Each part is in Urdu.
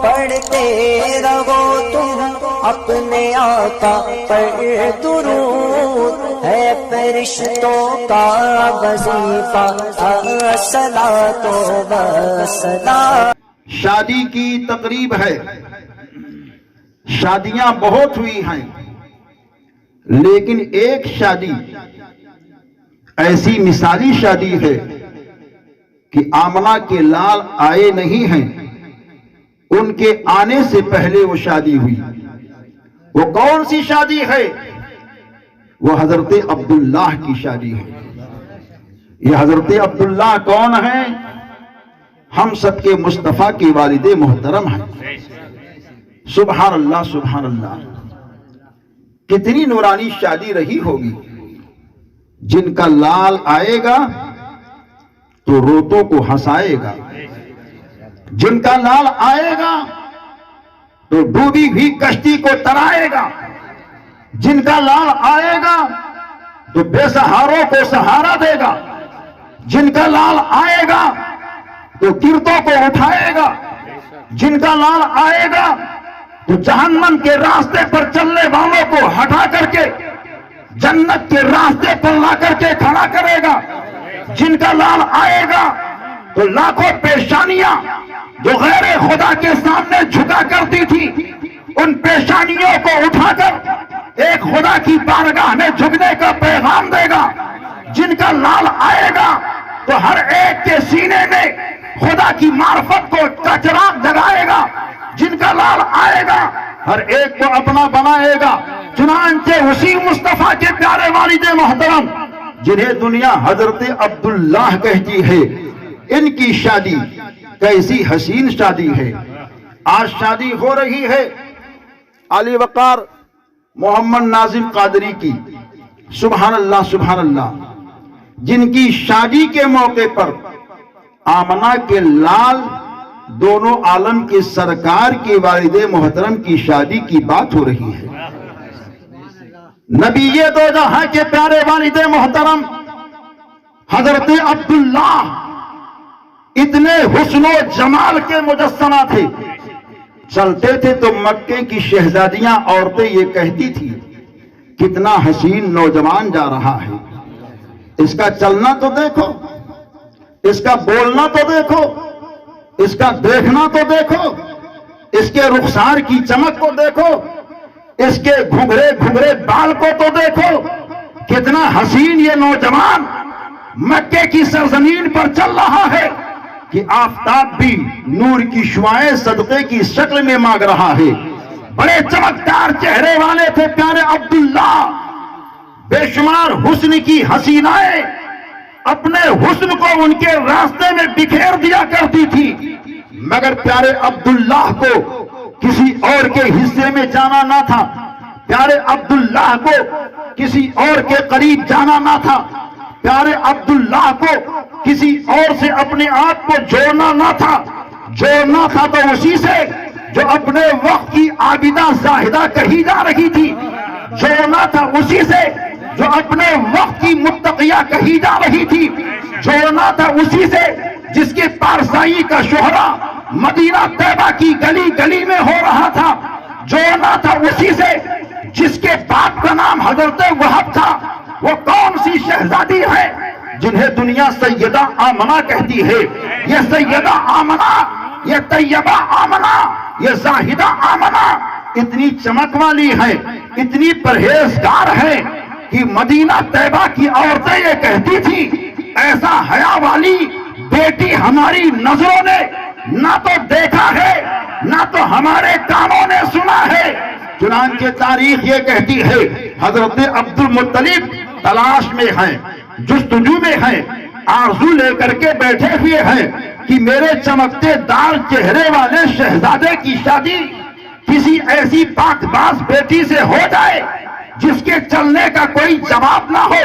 پڑھتے رہو تم اپنے آقا پر درود، ہے فرشتوں کا وظیفہ الصلاۃ والسلام۔ شادی کی تقریب ہے، شادیاں بہت ہوئی ہیں، لیکن ایک شادی ایسی مثالی شادی ہے کہ آمنہ کے لال آئے نہیں ہیں، ان کے آنے سے پہلے وہ شادی ہوئی۔ وہ کون سی شادی ہے؟ وہ حضرت عبداللہ کی شادی ہے۔ یہ حضرت عبداللہ کون ہیں؟ ہم سب کے مصطفیٰ کے والد محترم ہیں۔ سبحان اللہ سبحان اللہ، کتنی نورانی شادی رہی ہوگی۔ جن کا لال آئے گا تو روتوں کو ہنسائے گا، جن کا لال آئے گا تو ڈوبی ہوئی کشتی کو ترائے گا، جن کا لال آئے گا تو بے سہاروں کو سہارا دے گا، جن کا لال آئے گا تو گردوں کو اٹھائے گا، جن کا لال آئے گا تو جہنم کے راستے پر چلنے والوں کو ہٹا کر کے جنت کے راستے پر لا کر کے کھڑا کرے گا، جن کا لال آئے گا تو لاکھوں پیشانیاں جو غیر خدا کے سامنے جھکا کرتی تھی، ان پیشانیوں کو اٹھا کر ایک خدا کی بارگاہ میں جھکنے کا پیغام دے گا، جن کا لال آئے گا تو ہر ایک کے سینے میں خدا کی معرفت کو چراغ جگائے گا، جن کا لال آئے گا ہر ایک کو اپنا بنائے گا۔ چنانچہ اسی مصطفیٰ کے پیارے والد محترم جنہیں دنیا حضرت عبداللہ کہتی ہے، ان کی شادی کیسی حسین شادی ہے۔ آج شادی ہو رہی ہے علی وقار محمد ناظم قادری کی، سبحان اللہ سبحان اللہ، جن کی شادی کے موقع پر آمنہ کے لال دونوں عالم کے سرکار کے والد محترم کی شادی کی بات ہو رہی ہے۔ نبی دو جہاں کے پیارے والد محترم حضرت عبداللہ اتنے حسن و جمال کے مجسمہ تھے، چلتے تھے تو مکے کی شہزادیاں عورتیں یہ کہتی تھی کتنا حسین نوجوان جا رہا ہے، اس کا چلنا تو دیکھو، اس کا بولنا تو دیکھو، اس کا دیکھنا تو دیکھو، اس کے رخسار کی چمک کو دیکھو، اس کے گھنگرے گھنگرے بال کو تو دیکھو، کتنا حسین یہ نوجوان مکے کی سرزمین پر چل رہا ہے کہ آفتاب بھی نور کی شعاعیں صدقے کی شکل میں مانگ رہا ہے۔ بڑے چمکدار چہرے والے تھے پیارے عبداللہ، بے شمار حسن کی حسینائیں اپنے حسن کو ان کے راستے میں بکھیر دیا کرتی تھی، مگر پیارے عبداللہ کو کسی اور کے حصے میں جانا نہ تھا، پیارے عبداللہ کو کسی اور کے قریب جانا نہ تھا، پیارے عبداللہ کو کسی اور سے اپنے آپ کو جوڑنا نہ تھا، جوڑنا تھا تو اسی سے جو اپنے وقت کی عابدہ زاہدہ کہی جا رہی تھی، جوڑنا تھا اسی سے جو اپنے وقت کی متقیہ کہی جا رہی تھی، جوڑنا تھا اسی سے جس کے پارسائی کا شہرہ مدینہ طیبہ کی گلی گلی میں ہو رہا تھا، جوڑنا تھا اسی سے جس کے باپ کا نام حضرت وہب تھا۔ وہ کون سی شہزادی ہے جنہیں دنیا سیدہ آمنہ کہتی ہے؟ یہ سیدہ آمنہ، یہ طیبہ آمنہ، یہ زاہدہ آمنہ اتنی چمک والی ہے، اتنی پرہیزگار ہے کہ مدینہ طیبہ کی عورتیں یہ کہتی تھی ایسا حیا والی بیٹی ہماری نظروں نے نہ تو دیکھا ہے نہ تو ہمارے کانوں نے سنا ہے۔ چنانچہ تاریخ یہ کہتی ہے حضرت عبد المطلب تلاش میں ہیں، جستجو میں ہیں، آرزو لے کر کے بیٹھے ہوئے ہیں کہ میرے چمکتے دار چہرے والے شہزادے کی شادی کسی ایسی پاک باز بیٹی سے ہو جائے جس کے چلنے کا کوئی جواب نہ ہو،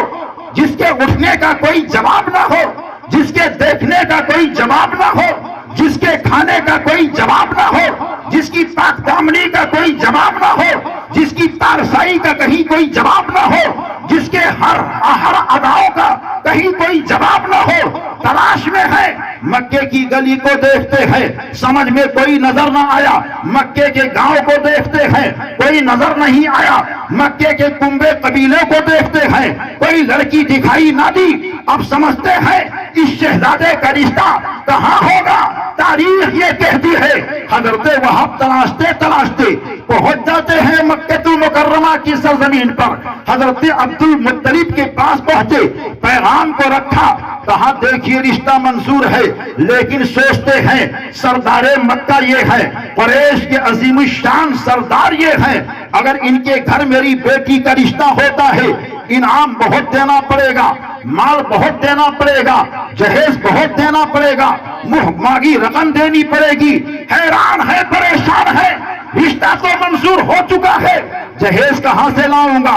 جس کے اٹھنے کا کوئی جواب نہ ہو، جس کے دیکھنے کا کوئی جواب نہ ہو، جس کے کھانے کا کوئی جواب نہ ہو، جس کی پاک دامنی کا کوئی جواب نہ ہو، جس کی تارسائی کا کہیں کوئی جواب نہ ہو، جس کے ہر اداؤں کا کہیں کوئی جواب نہ ہو، تلاش میں ہے۔ مکے کی گلی کو دیکھتے ہیں، سمجھ میں کوئی نظر نہ آیا۔ مکے کے گاؤں کو دیکھتے ہیں، کوئی نظر نہیں آیا۔ مکے کے کنبے قبیلے کو دیکھتے ہیں، کوئی لڑکی دکھائی نہ دی۔ اب سمجھتے ہیں اس شہزادے کا رشتہ کہاں ہوگا؟ تاریخ یہ کہتی ہے حضرت وہاب تلاشتے تلاشتے پہنچ جاتے ہیں مکہ المکرمہ کی سرزمین پر۔ حضرت عبد المطلب کے پاس پہنچے، پیغام کو رکھا، کہا دیکھیے رشتہ منظور ہے، لیکن سوچتے ہیں سردار مکہ یہ ہے، قریش کے عظیم الشان سردار یہ ہے، اگر ان کے گھر میری بیٹی کا رشتہ ہوتا ہے انعام بہت دینا پڑے گا، مال بہت دینا پڑے گا، جہیز بہت دینا پڑے گا، منہ مانگی رقم دینی پڑے گی۔ حیران ہے، پریشان ہے، رشتہ تو منظور ہو چکا ہے، جہیز کہاں سے لاؤں گا،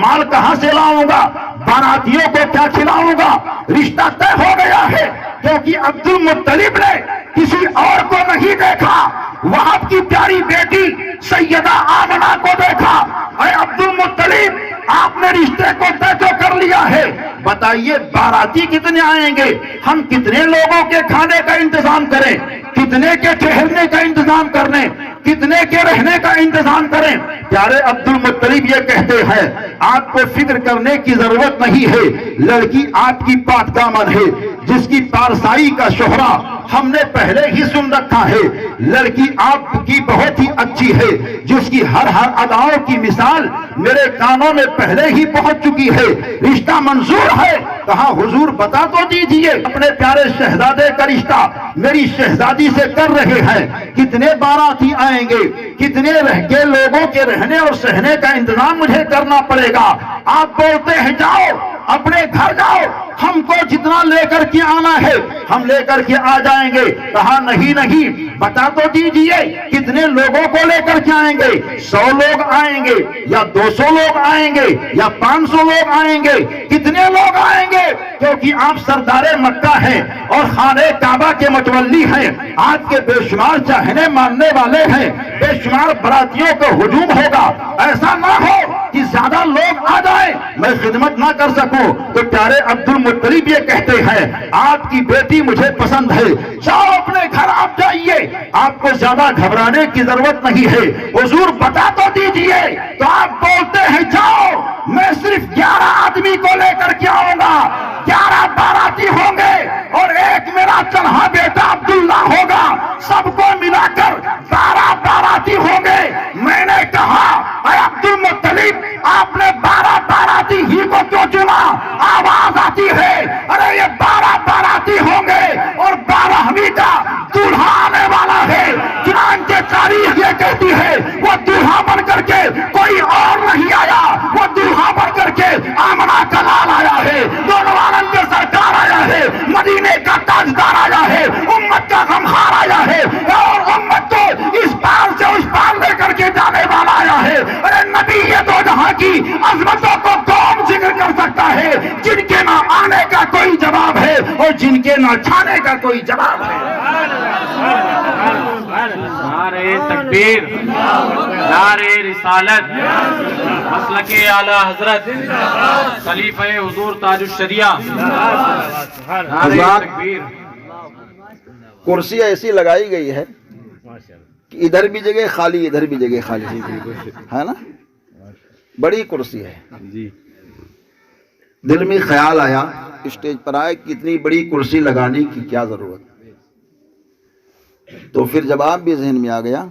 مال کہاں سے لاؤں گا، باراتیوں کو کیا کھلاؤں گا؟ رشتہ طے ہو گیا ہے، کیونکہ عبد المطلب نے کسی اور کو نہیں دیکھا، وہاب کی پیاری بیٹی سیدہ آمنہ کو دیکھا۔ اے عبد المطلب، آپ نے رشتے کو طے تو کر لیا ہے، بتائیے باراتی کتنے آئیں گے، ہم کتنے لوگوں کے کھانے کا انتظام کریں، کتنے کے ٹھہرنے کا انتظام کرنے، کتنے کے رہنے کا انتظام کریں؟ پیارے عبد المطلب یہ کہتے ہیں آپ کو فکر کرنے کی ضرورت نہیں ہے، لڑکی آپ کی پاک دامن ہے، جس کی پارسائی کا شہرہ ہم نے پہلے ہی سن رکھا ہے، لڑکی آپ کی بہت ہی اچھی ہے، جس کی ہر اداؤں کی مثال میرے کانوں میں پہلے ہی پہنچ چکی ہے، رشتہ منظور ہے۔ کہا حضور بتا تو دیجئے، اپنے پیارے شہزادے کا رشتہ میری شہزادی سے کر رہے ہیں، کتنے باراتی آئیں گے، کتنے رہ کے لوگوں کے رہنے اور سہنے کا انتظام مجھے کرنا پڑے گا؟ آپ بولتے ہیں جاؤ اپنے گھر جاؤ، ہم کو جتنا لے کر کے آنا ہے ہم لے کر کے آ جائیں گے۔ کہا نہیں، بتا تو دیجئے کتنے لوگوں کو لے کر کے آئیں گے؟ 100 لوگ آئیں گے یا 200 لوگ آئیں گے یا 500 لوگ آئیں گے؟ کتنے لوگ آئیں گے؟ کیونکہ آپ سردار مکہ ہیں اور خانہ کعبہ کے متولی ہیں، آپ کے بے شمار چاہنے ماننے والے ہیں، بے شمار براتیوں کا ہجوم ہوگا، ایسا نہ ہو کہ زیادہ لوگ آ جائیں میں خدمت نہ کر سکوں۔ تو پیارے عبد المطلب یہ کہتے ہیں آپ کی بیٹی مجھے پسند ہے، جاؤ اپنے گھر آپ جائیے، آپ کو زیادہ گھبرانے کی ضرورت نہیں ہے، حضور بتا تو دیجئے۔ تو آپ بولتے ہیں جاؤ، میں صرف 11 آدمی کو لے کر کے آؤں گا، 11 باراتی ہوں گے اور ایک میرا چنہا بیٹا عبداللہ ہوگا، سب کو ملا کر 12 باراتی ہوں گے۔ میں نے کہا اے عبد المطلب، آپ نے 12 باراتی ہی کو کیوں چنا؟ آواز آتی ہے ارے یہ 12 باراتی ہوں گے اور 12ویں کا دولہا آنے والا ہے۔ چنانچہ تاریخ یہ کہتی ہے وہ دولہا بن کر کے کوئی اور نہیں آیا، وہ دولہا بن کر کے آمنہ کا لال آیا ہے، دونوں عالم کے سرکار آیا ہے، مدینے کا تاجدار آیا ہے، امت کا غمخوار آیا ہے اور امت کو اس پار سے اس پار لے کر کے جانے والا آیا ہے۔ ارے نبی یہ دو جہاں کی عظمتوں کو کون ذکر کر سکتا ہے جن کے نہ آنے کا کوئی جواب ہے اور جن کے نہ چھانے کا کوئی جواب ہے؟ نعرہ تکبیر، نعرہ رسالت، مسلک اعلی حضرت خلیفہ حضور تاج الشریعہ، نعرہ تکبیر۔ کرسی ایسی لگائی گئی ہے کہ ادھر بھی جگہ خالی ادھر بھی جگہ خالی ہے نا، بڑی کرسی ہے۔ دل میں خیال آیا اسٹیج پر آئے کہ اتنی بڑی کرسی لگانے کی کیا ضرورت، تو پھر جب آپ بھی ذہن میں آ گیا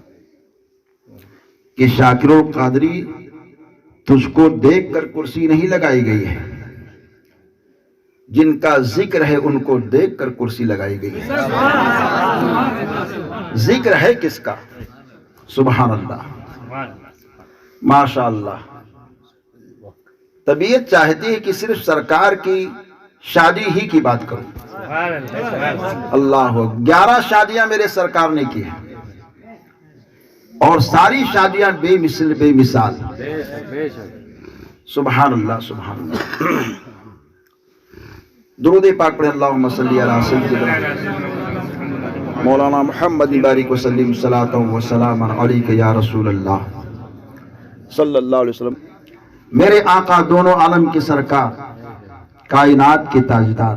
کہ شاکر و قادری تجھ کو دیکھ کر کرسی نہیں لگائی گئی ہے، جن کا ذکر ہے ان کو دیکھ کر کرسی لگائی گئی ہے۔ ذکر ہے کس کا؟ سبحان اللہ، ماشاء اللہ۔ طبیعت چاہتی ہے کہ صرف سرکار کی شادی ہی کی بات کروں۔ اللہ 11 شادیاں میرے سرکار نے کی ہیں اور ساری شادیاں بے مثل بے مثال۔ سبحان اللہ، سبحان اللہ۔ درود پاک پڑھیں، اللہم صلی علی سیدنا مولانا محمد بارک وسلم صلاۃ و سلام علیک یا رسول اللہ صلی اللہ علیہ وسلم۔ میرے آقا دونوں عالم کے سرکار، کائنات کے تاجدار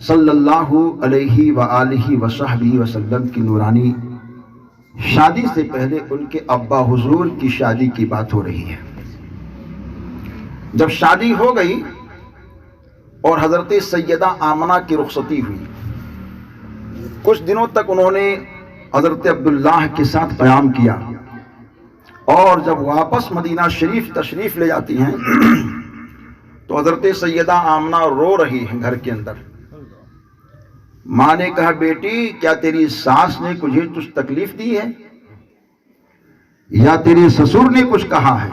صلی اللہ علیہ وآلہ وصحبہ وسلم کی نورانی شادی سے پہلے ان کے ابا حضور کی شادی کی بات ہو رہی ہے۔ جب شادی ہو گئی اور حضرت سیدہ آمنہ کی رخصتی ہوئی، کچھ دنوں تک انہوں نے حضرت عبداللہ کے ساتھ قیام کیا، اور جب واپس مدینہ شریف تشریف لے جاتی ہیں تو حضرت سیدہ آمنہ رو رہی ہیں گھر کے اندر۔ ماں نے کہا بیٹی کیا تیری ساس نے تجھے کچھ تکلیف دی ہے یا تیرے سسر نے کچھ کہا ہے؟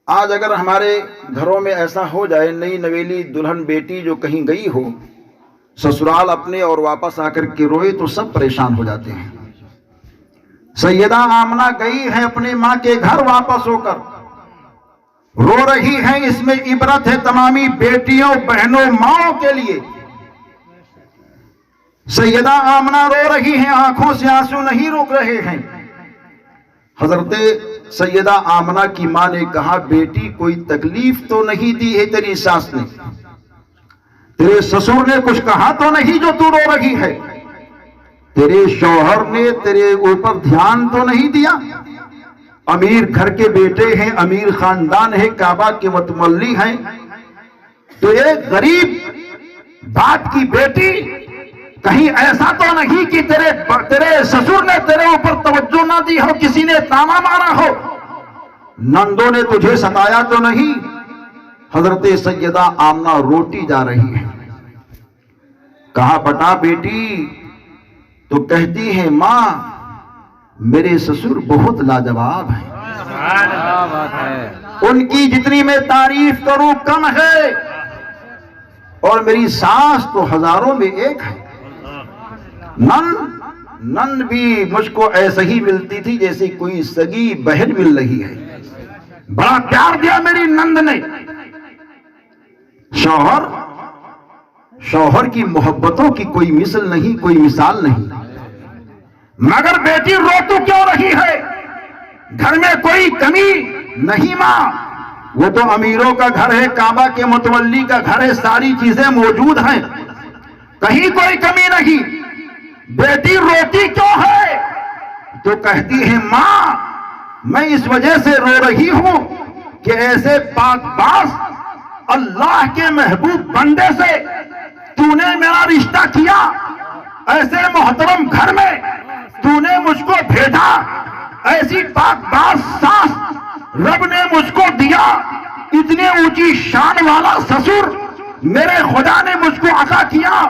آج اگر ہمارے گھروں میں ایسا ہو جائے، نئی نویلی دلہن بیٹی جو کہیں گئی ہو سسرال اپنے اور واپس آ کر کے روئے تو سب پریشان ہو جاتے ہیں۔ سیدہ آمنہ گئی ہے اپنے ماں کے گھر، واپس ہو کر رو رہی ہیں۔ اس میں عبرت ہے تمامی بیٹیوں، بہنوں، ماؤں کے لیے۔ سیدہ آمنہ رو رہی ہیں، آنکھوں سے آنسو نہیں رک رہے ہیں۔ حضرت سیدہ آمنہ کی ماں نے کہا بیٹی کوئی تکلیف تو نہیں دی ہے تیری ساس نے، تیرے سسر نے کچھ کہا تو نہیں جو تو رو رہی ہے، تیرے شوہر نے تیرے اوپر دھیان تو نہیں دیا؟ امیر گھر کے بیٹے ہیں، امیر خاندان ہے، کعبہ کے متولی ہیں، تو ایک غریب باپ کی بیٹی کہیں ایسا تو نہیں کہ تیرے سسر نے تیرے اوپر توجہ نہ دی ہو، کسی نے تانا مارا ہو، نندوں نے تجھے ستایا تو نہیں؟ حضرت سیدہ آمنہ روتی جا رہی ہے۔ کہا بتا بیٹی، تو کہتی ہے ماں میرے سسر بہت لاجواب ہیں، ان کی جتنی میں تعریف کروں کم ہے، اور میری ساس تو ہزاروں میں ایک ہے۔ نند بھی مجھ کو ایسے ہی ملتی تھی جیسے کوئی سگی بہن مل رہی ہے، بڑا پیار دیا میری نند نے۔ شوہر کی محبتوں کی کوئی مثل نہیں، کوئی مثال نہیں۔ مگر بیٹی رو تو کیوں رہی ہے؟ گھر میں کوئی کمی نہیں ماں، وہ تو امیروں کا گھر ہے، کعبہ کے متولی کا گھر ہے، ساری چیزیں موجود ہیں، کہیں کوئی کمی نہیں، بیٹی روتی کیوں ہے؟ تو کہتی ہے ماں میں اس وجہ سے رو رہی ہوں کہ ایسے پاک باز اللہ کے محبوب بندے سے تو نے میرا رشتہ کیا، ایسے محترم گھر میں تو نے مجھ کو بھیجا، ایسی پاک باز ساس رب نے مجھ کو دیا، اتنے اونچی شان والا سسر میرے خدا نے مجھ کو عطا کیا،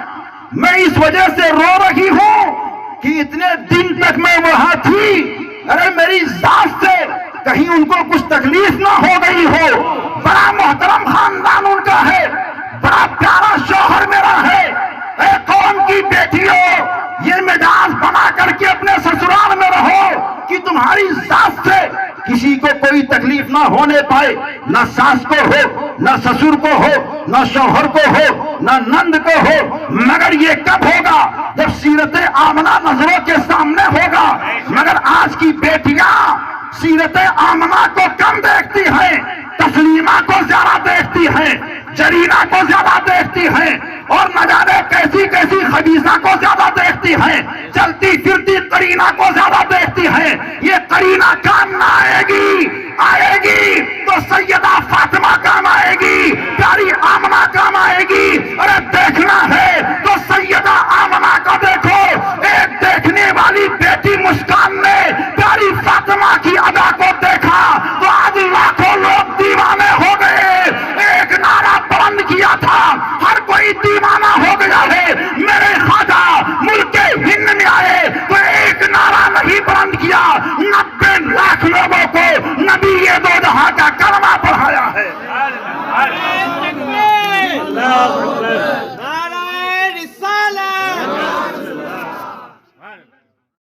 میں اس وجہ سے رو رہی ہوں کہ اتنے دن تک میں وہاں تھی، ارے میری ذات سے کہیں ان کو کچھ تکلیف نہ ہو گئی ہو۔ بڑا محترم خاندان ان کا ہے، بڑا پیارا شوہر میرا ہے۔ اے قوم کی بیٹیوں، یہ مزاج بنا کر کے اپنے سسرال میں رہو کہ تمہاری ذات سے کسی کو کوئی تکلیف نہ ہونے پائے، نہ ساس کو ہو، نہ سسر کو ہو، نہ شوہر کو ہو، نہ نند کو ہو۔ مگر یہ کب ہوگا؟ جب سیرت آمنہ نظروں کے سامنے ہوگا۔ مگر آج کی بیٹیاں سیرت آمنہ کو کم دیکھتی ہیں، تسلیمہ کو زیادہ دیکھتی ہیں، جرینہ کو زیادہ دیکھتی ہیں، اور نہ جانے کیسی کیسی خبیثہ کو زیادہ دیکھتی ہیں، چلتی پھرتی قرینہ کو زیادہ دیکھتی ہیں۔ یہ قرینہ کام نہ آئے گی تو سیدہ فاطمہ کام آئے گی، پیاری آمنہ کام آئے گی۔ ارے دیکھنا ہے تو سیدہ آمنہ کو دیکھو، ایک دیکھنے والی بیٹی مسکان نے پیاری فاطمہ کی ادا کو دیکھا تو آج لاکھوں لوگ دیوانے ہو گئے۔ ایک نعرہ بلند کیا تھا، ہر کوئی دیوانہ ہو گیا ہے، میرے خواجہ ملک ہند میں آئے تو ایک نعرہ نہیں بلند کیا، 90 لاکھ لوگوں کو نبی دو جہاں کا کلمہ پڑھایا ہے۔